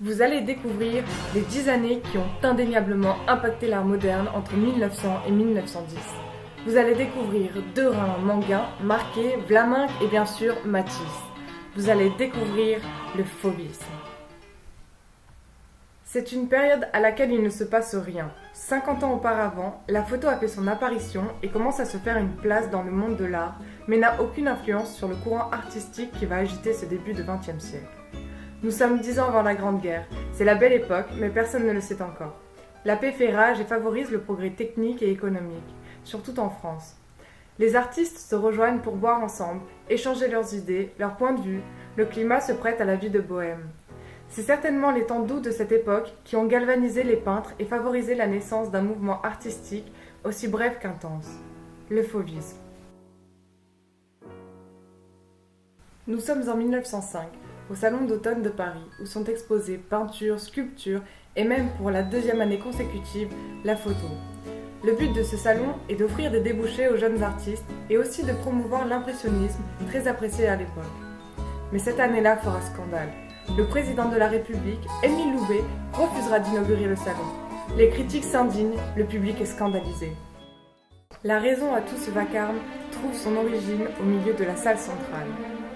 Vous allez découvrir les 10 années qui ont indéniablement impacté l'art moderne entre 1900 et 1910. Vous allez découvrir Derain, Manguin, Marquet, Vlaminck et bien sûr Matisse. Vous allez découvrir le fauvisme. C'est une période à laquelle il ne se passe rien. 50 ans auparavant, la photo a fait son apparition et commence à se faire une place dans le monde de l'art, mais n'a aucune influence sur le courant artistique qui va agiter ce début de XXe siècle. Nous sommes 10 ans avant la Grande Guerre. C'est la belle époque, mais personne ne le sait encore. La paix fait rage et favorise le progrès technique et économique, surtout en France. Les artistes se rejoignent pour boire ensemble, échanger leurs idées, leurs points de vue. Le climat se prête à la vie de bohème. C'est certainement les temps doux de cette époque qui ont galvanisé les peintres et favorisé la naissance d'un mouvement artistique aussi bref qu'intense, le fauvisme. Nous sommes en 1905, au Salon d'automne de Paris, où sont exposées peintures, sculptures et même pour la deuxième année consécutive, la photo. Le but de ce salon est d'offrir des débouchés aux jeunes artistes et aussi de promouvoir l'impressionnisme, très apprécié à l'époque. Mais cette année-là fera scandale. Le président de la République, Émile Loubet, refusera d'inaugurer le salon. Les critiques s'indignent, le public est scandalisé. La raison à tout ce vacarme trouve son origine au milieu de la salle centrale.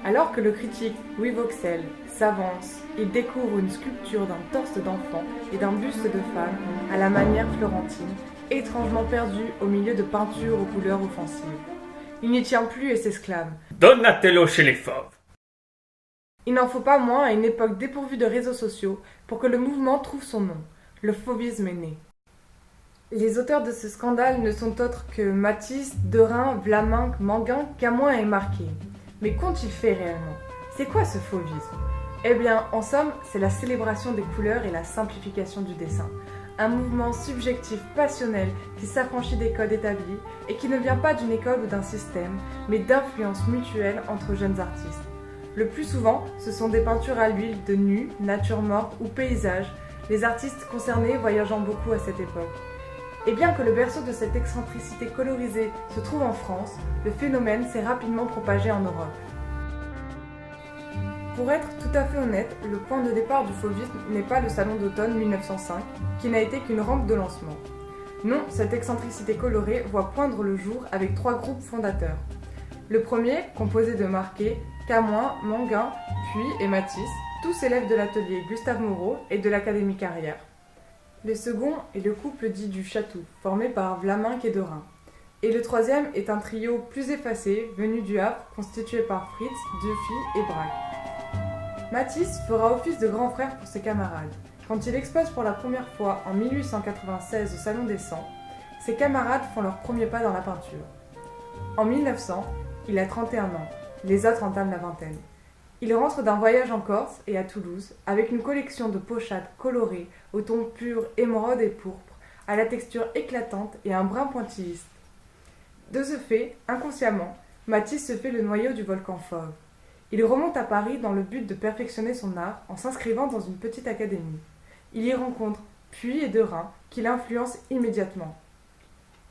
Alors que le critique Louis Vauxhall s'avance, il découvre une sculpture d'un torse d'enfant et d'un buste de femme à la manière florentine, étrangement perdu au milieu de peintures aux couleurs offensives. Il n'y tient plus et s'exclame « Donatello chez les fauves !» Il n'en faut pas moins à une époque dépourvue de réseaux sociaux pour que le mouvement trouve son nom. Le fauvisme est né. Les auteurs de ce scandale ne sont autres que Matisse, Derain, Vlaminck, Manguin, Camoin et Marquet. Mais qu'ont-ils fait réellement? C'est quoi ce fauvisme? Eh bien, en somme, c'est la célébration des couleurs et la simplification du dessin. Un mouvement subjectif passionnel qui s'affranchit des codes établis et qui ne vient pas d'une école ou d'un système, mais d'influences mutuelles entre jeunes artistes. Le plus souvent, ce sont des peintures à l'huile de nus, nature morte ou paysages, les artistes concernés voyageant beaucoup à cette époque. Et bien que le berceau de cette excentricité colorisée se trouve en France, le phénomène s'est rapidement propagé en Europe. Pour être tout à fait honnête, le point de départ du fauvisme n'est pas le salon d'automne 1905, qui n'a été qu'une rampe de lancement. Non, cette excentricité colorée voit poindre le jour avec 3 groupes fondateurs. Le premier, composé de Marquet, Camoin, Manguin, Puy et Matisse, tous élèves de l'atelier Gustave Moreau et de l'Académie Carrière. Le second est le couple dit du Chatou, formé par Vlaminck et Derain. Et le troisième est un trio plus effacé, venu du Havre, constitué par Fritz, Dufy et Braque. Matisse fera office de grand frère pour ses camarades. Quand il expose pour la première fois en 1896 au Salon des 100, ses camarades font leur premier pas dans la peinture. En 1900, il a 31 ans, les autres entament la vingtaine. Il rentre d'un voyage en Corse et à Toulouse avec une collection de pochades colorées au ton pur émeraude et pourpre, à la texture éclatante et un brin pointilliste. De ce fait, inconsciemment, Matisse se fait le noyau du volcan fauve. Il remonte à Paris dans le but de perfectionner son art en s'inscrivant dans une petite académie. Il y rencontre Puy et Derain qui l'influencent immédiatement.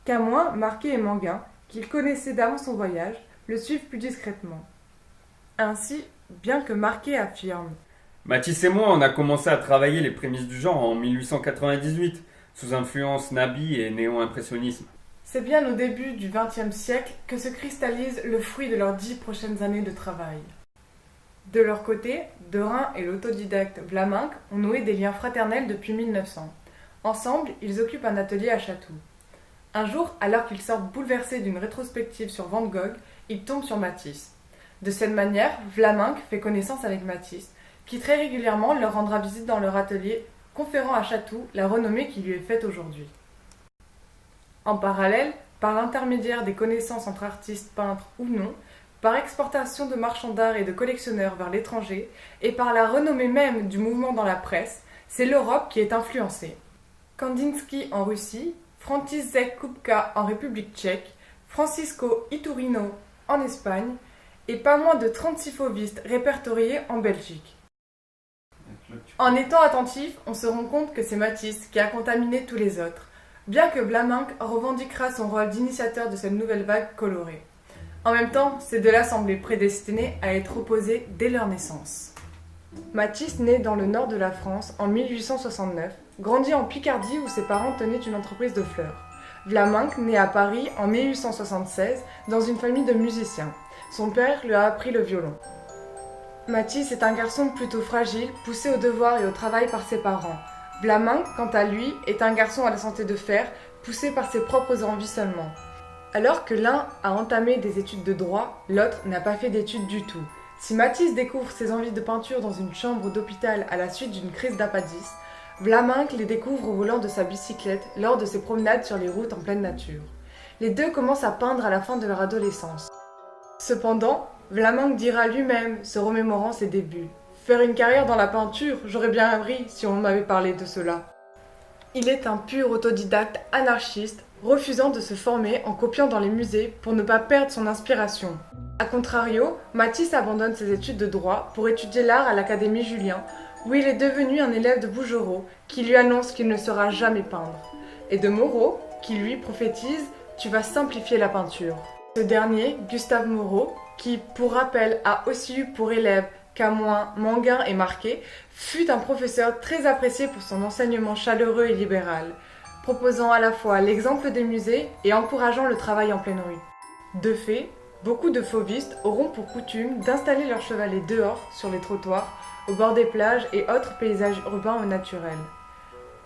Camoin, Marquet et Manguin, qu'il connaissait d'avant son voyage, le suivent plus discrètement. Ainsi, bien que Marquet affirme « Matisse et moi, on a commencé à travailler les prémices du genre en 1898, sous influence nabi et néo-impressionnisme. » C'est bien au début du XXe siècle que se cristallise le fruit de leurs 10 prochaines années de travail. De leur côté, Derain et l'autodidacte Vlaminck ont noué des liens fraternels depuis 1900. Ensemble, ils occupent un atelier à Chatou. Un jour, alors qu'ils sortent bouleversés d'une rétrospective sur Van Gogh, ils tombent sur Matisse. De cette manière, Vlaminck fait connaissance avec Matisse, qui très régulièrement leur rendra visite dans leur atelier, conférant à Chatou la renommée qui lui est faite aujourd'hui. En parallèle, par l'intermédiaire des connaissances entre artistes, peintres ou non, par exportation de marchands d'art et de collectionneurs vers l'étranger, et par la renommée même du mouvement dans la presse, c'est l'Europe qui est influencée. Kandinsky en Russie, František Kupka en République tchèque, Francisco Iturino en Espagne, et pas moins de 36 fauvistes répertoriés en Belgique. En étant attentif, on se rend compte que c'est Matisse qui a contaminé tous les autres, bien que Vlaminck revendiquera son rôle d'initiateur de cette nouvelle vague colorée. En même temps, ces deux-là semblaient prédestinés à être opposés dès leur naissance. Matisse naît dans le nord de la France en 1869, grandit en Picardie où ses parents tenaient une entreprise de fleurs. Vlaminck naît à Paris en 1876 dans une famille de musiciens. Son père lui a appris le violon. Matisse est un garçon plutôt fragile, poussé au devoir et au travail par ses parents. Vlaminck, quant à lui, est un garçon à la santé de fer, poussé par ses propres envies seulement. Alors que l'un a entamé des études de droit, l'autre n'a pas fait d'études du tout. Si Matisse découvre ses envies de peinture dans une chambre d'hôpital à la suite d'une crise d'apadis, Vlaminck les découvre au volant de sa bicyclette lors de ses promenades sur les routes en pleine nature. Les deux commencent à peindre à la fin de leur adolescence. Cependant, Vlaminck dira lui-même, se remémorant ses débuts: « Faire une carrière dans la peinture, j'aurais bien appris si on m'avait parlé de cela. » Il est un pur autodidacte anarchiste, refusant de se former en copiant dans les musées pour ne pas perdre son inspiration. A contrario, Matisse abandonne ses études de droit pour étudier l'art à l'Académie Julian, où il est devenu un élève de Bouguereau, qui lui annonce qu'il ne saura jamais peindre, et de Moreau, qui lui prophétise « Tu vas simplifier la peinture ». Ce dernier, Gustave Moreau, qui, pour rappel, a aussi eu pour élève Camoin, Manguin et Marquet, fut un professeur très apprécié pour son enseignement chaleureux et libéral, proposant à la fois l'exemple des musées et encourageant le travail en pleine rue. De fait, beaucoup de fauvistes auront pour coutume d'installer leurs chevalets dehors, sur les trottoirs, au bord des plages et autres paysages urbains ou naturels.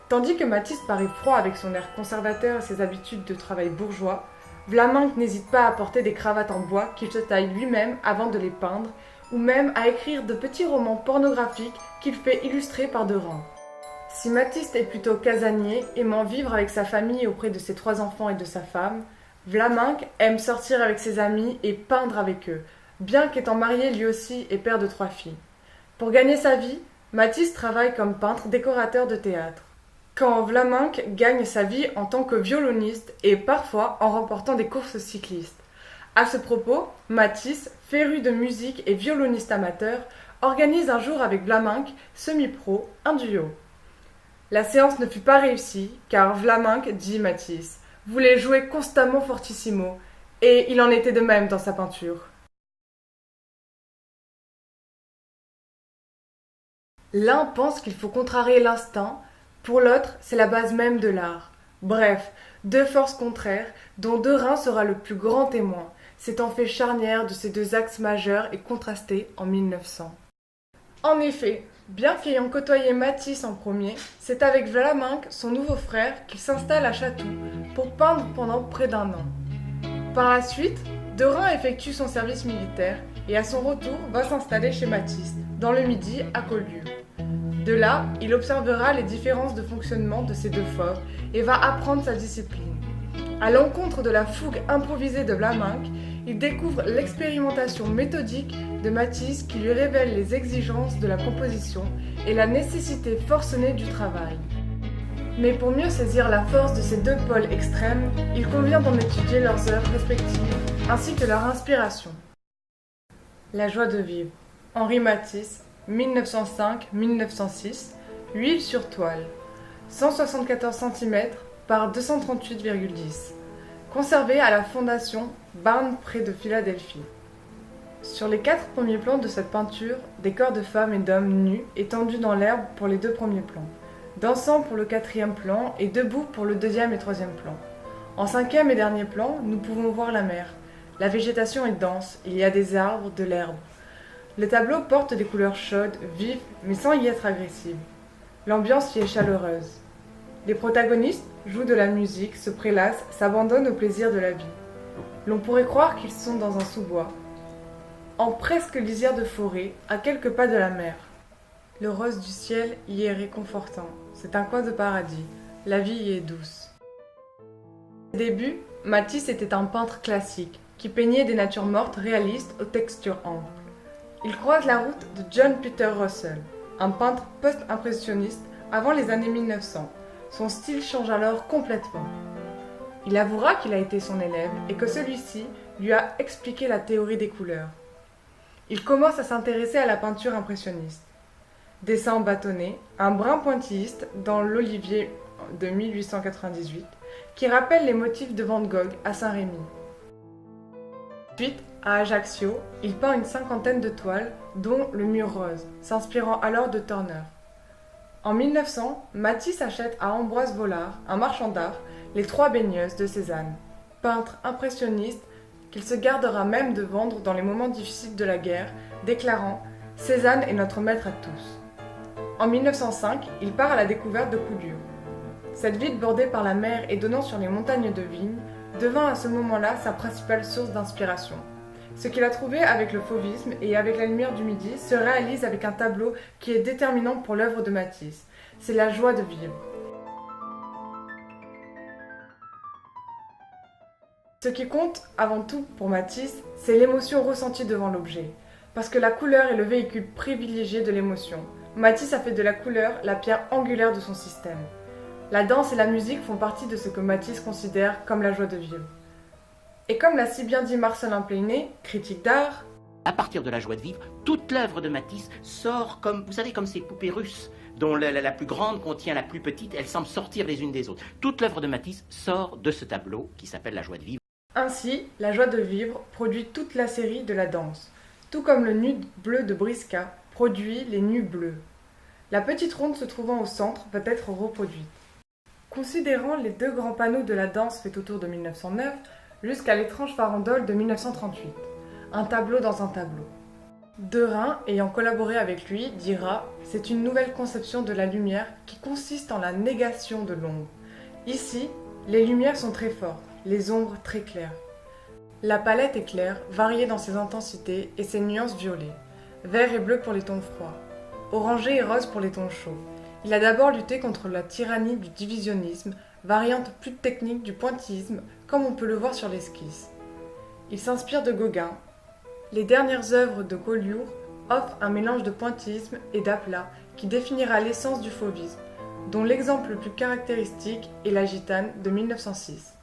Tandis que Matisse paraît froid avec son air conservateur et ses habitudes de travail bourgeois, Vlaminck n'hésite pas à porter des cravates en bois qu'il se taille lui-même avant de les peindre, ou même à écrire de petits romans pornographiques qu'il fait illustrer par Derain. Si Matisse est plutôt casanier, aimant vivre avec sa famille auprès de ses 3 enfants et de sa femme, Vlaminck aime sortir avec ses amis et peindre avec eux, bien qu'étant marié lui aussi et père de 3 filles. Pour gagner sa vie, Matisse travaille comme peintre décorateur de théâtre. Quand Vlaminck gagne sa vie en tant que violoniste et parfois en remportant des courses cyclistes. À ce propos, Matisse, féru de musique et violoniste amateur, organise un jour avec Vlaminck, semi-pro, un duo. La séance ne fut pas réussie, car Vlaminck, dit Matisse, voulait jouer constamment fortissimo, et il en était de même dans sa peinture. L'un pense qu'il faut contrarier l'instinct, pour l'autre, c'est la base même de l'art. Bref, 2 forces contraires, dont Derain sera le plus grand témoin, s'étant fait charnière de ces 2 axes majeurs et contrastés en 1900. En effet, bien qu'ayant côtoyé Matisse en premier, c'est avec Vlaminck, son nouveau frère, qu'il s'installe à Chatou pour peindre pendant près d'1 an. Par la suite, Derain effectue son service militaire et à son retour va s'installer chez Matisse, dans le Midi à Collioure. De là, il observera les différences de fonctionnement de ces 2 forts et va apprendre sa discipline. À l'encontre de la fougue improvisée de Vlaminck, il découvre l'expérimentation méthodique de Matisse qui lui révèle les exigences de la composition et la nécessité forcenée du travail. Mais pour mieux saisir la force de ces 2 pôles extrêmes, il convient d'en étudier leurs œuvres respectives ainsi que leur inspiration. La joie de vivre. Henri Matisse, 1905-1906, huile sur toile, 174 cm par 238,10, conservé à la Fondation Barnes près de Philadelphie. Sur les 4 premiers plans de cette peinture, des corps de femmes et d'hommes nus étendus dans l'herbe pour les 2 premiers plans, dansant pour le 4e plan et debout pour le 2e et 3e plan. En 5e et dernier plan, nous pouvons voir la mer. La végétation est dense, il y a des arbres, de l'herbe. Le tableau porte des couleurs chaudes, vives, mais sans y être agressives. L'ambiance y est chaleureuse. Les protagonistes jouent de la musique, se prélassent, s'abandonnent au plaisir de la vie. L'on pourrait croire qu'ils sont dans un sous-bois, en presque lisière de forêt, à quelques pas de la mer. Le rose du ciel y est réconfortant. C'est un coin de paradis. La vie y est douce. Au début, Matisse était un peintre classique, qui peignait des natures mortes réalistes aux textures amples. Il croise la route de John Peter Russell, un peintre post-impressionniste avant les années 1900. Son style change alors complètement. Il avouera qu'il a été son élève et que celui-ci lui a expliqué la théorie des couleurs. Il commence à s'intéresser à la peinture impressionniste. Dessin bâtonné, un brin pointilliste dans l'Olivier de 1898, qui rappelle les motifs de Van Gogh à Saint-Rémy. Ensuite, À Ajaccio, il peint une cinquantaine de toiles, dont Le Mur Rose, s'inspirant alors de Turner. En 1900, Matisse achète à Ambroise Vollard, un marchand d'art, Les Trois Baigneuses de Cézanne, peintre impressionniste qu'il se gardera même de vendre dans les moments difficiles de la guerre, déclarant « Cézanne est notre maître à tous ». En 1905, il part à la découverte de Collioure. Cette ville bordée par la mer et donnant sur les montagnes de Vigne devint à ce moment-là sa principale source d'inspiration. Ce qu'il a trouvé avec le fauvisme et avec la lumière du midi se réalise avec un tableau qui est déterminant pour l'œuvre de Matisse. C'est la joie de vivre. Ce qui compte avant tout pour Matisse, c'est l'émotion ressentie devant l'objet. Parce que la couleur est le véhicule privilégié de l'émotion. Matisse a fait de la couleur la pierre angulaire de son système. La danse et la musique font partie de ce que Matisse considère comme la joie de vivre. Et comme l'a si bien dit Marcelin Pleinet, critique d'art, à partir de la joie de vivre, toute l'œuvre de Matisse sort comme, vous savez, comme ces poupées russes, dont la plus grande contient la plus petite, elles semblent sortir les unes des autres. Toute l'œuvre de Matisse sort de ce tableau qui s'appelle la joie de vivre. Ainsi, la joie de vivre produit toute la série de la danse, tout comme le nu bleu de Brisca produit les nus bleus. La petite ronde se trouvant au centre va être reproduite. Considérant les deux grands panneaux de la danse faits autour de 1909, jusqu'à l'étrange farandole de 1938, un tableau dans un tableau. Derain, ayant collaboré avec lui, dira « C'est une nouvelle conception de la lumière qui consiste en la négation de l'ombre. Ici, les lumières sont très fortes, les ombres très claires. La palette est claire, variée dans ses intensités et ses nuances violets, vert et bleu pour les tons froids, orangé et rose pour les tons chauds. Il a d'abord lutté contre la tyrannie du divisionnisme, variante plus technique du pointillisme, comme on peut le voir sur l'esquisse. Il s'inspire de Gauguin. Les dernières œuvres de Collioure offrent un mélange de pointillisme et d'aplat qui définira l'essence du fauvisme, dont l'exemple le plus caractéristique est la Gitane de 1906.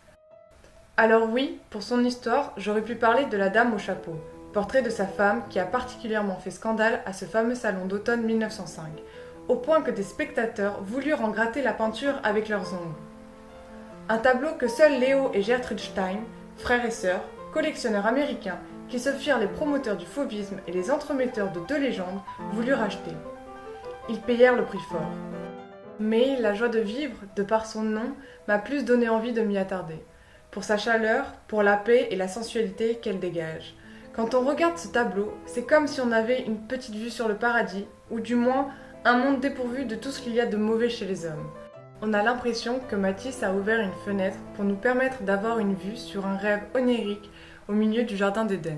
Alors oui, pour son histoire, j'aurais pu parler de la Dame au chapeau, portrait de sa femme qui a particulièrement fait scandale à ce fameux salon d'automne 1905, au point que des spectateurs voulurent en gratter la peinture avec leurs ongles. Un tableau que seuls Léo et Gertrude Stein, frères et sœurs, collectionneurs américains, qui se firent les promoteurs du fauvisme et les entremetteurs de deux légendes, voulurent acheter. Ils payèrent le prix fort. Mais la joie de vivre, de par son nom, m'a plus donné envie de m'y attarder. Pour sa chaleur, pour la paix et la sensualité qu'elle dégage. Quand on regarde ce tableau, c'est comme si on avait une petite vue sur le paradis, ou du moins un monde dépourvu de tout ce qu'il y a de mauvais chez les hommes. On a l'impression que Matisse a ouvert une fenêtre pour nous permettre d'avoir une vue sur un rêve onirique au milieu du jardin d'Éden.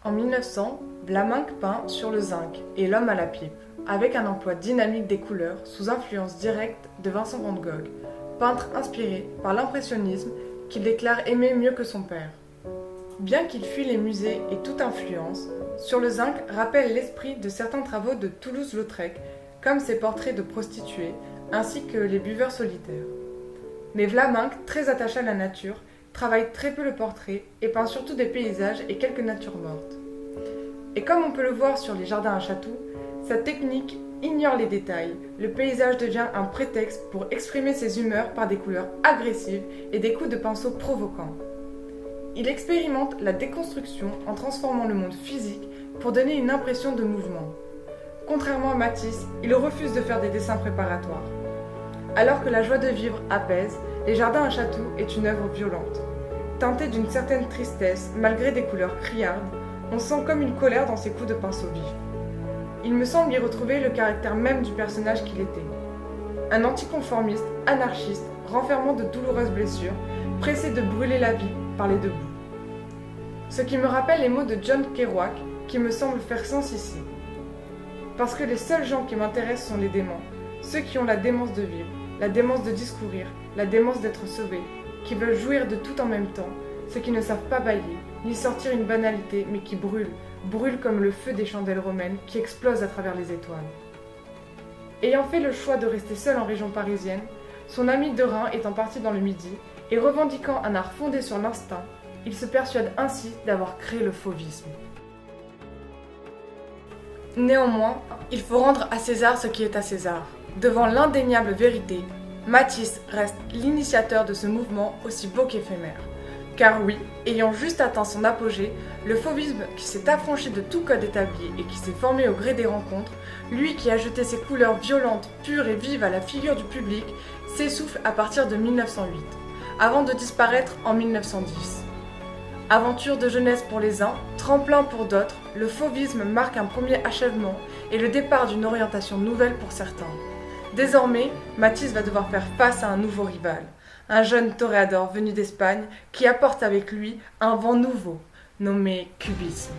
En 1900, Vlaminck peint Sur le zinc et L'homme à la pipe, avec un emploi dynamique des couleurs sous influence directe de Vincent van Gogh, peintre inspiré par l'impressionnisme qu'il déclare aimer mieux que son père. Bien qu'il fuit les musées et toute influence, Sur le zinc rappelle l'esprit de certains travaux de Toulouse-Lautrec, comme ses portraits de prostituées, ainsi que les buveurs solitaires. Mais Vlaminck, très attaché à la nature, travaille très peu le portrait et peint surtout des paysages et quelques natures mortes. Et comme on peut le voir sur les jardins à Chatou, sa technique ignore les détails. Le paysage devient un prétexte pour exprimer ses humeurs par des couleurs agressives et des coups de pinceau provocants. Il expérimente la déconstruction en transformant le monde physique pour donner une impression de mouvement. Contrairement à Matisse, il refuse de faire des dessins préparatoires. Alors que la joie de vivre apaise, Les Jardins à Chatou est une œuvre violente. Teintée d'une certaine tristesse, malgré des couleurs criardes, on sent comme une colère dans ses coups de pinceau vifs. Il me semble y retrouver le caractère même du personnage qu'il était. Un anticonformiste, anarchiste, renfermant de douloureuses blessures, pressé de brûler la vie par les deux bouts. Ce qui me rappelle les mots de John Kerouac, qui me semblent faire sens ici. Parce que les seuls gens qui m'intéressent sont les démons, ceux qui ont la démence de vivre, la démence de discourir, la démence d'être sauvés, qui veulent jouir de tout en même temps, ceux qui ne savent pas bailler, ni sortir une banalité, mais qui brûlent comme le feu des chandelles romaines qui explosent à travers les étoiles. Ayant fait le choix de rester seul en région parisienne, son ami Derain étant parti dans le Midi, et revendiquant un art fondé sur l'instinct, il se persuade ainsi d'avoir créé le fauvisme. Néanmoins, il faut rendre à César ce qui est à César. Devant l'indéniable vérité, Matisse reste l'initiateur de ce mouvement aussi beau qu'éphémère. Car oui, ayant juste atteint son apogée, le fauvisme qui s'est affranchi de tout code établi et qui s'est formé au gré des rencontres, lui qui a jeté ses couleurs violentes, pures et vives à la figure du public, s'essouffle à partir de 1908, avant de disparaître en 1910. Aventure de jeunesse pour les uns, tremplin pour d'autres, le fauvisme marque un premier achèvement et le départ d'une orientation nouvelle pour certains. Désormais, Matisse va devoir faire face à un nouveau rival, un jeune toréador venu d'Espagne qui apporte avec lui un vent nouveau, nommé cubisme.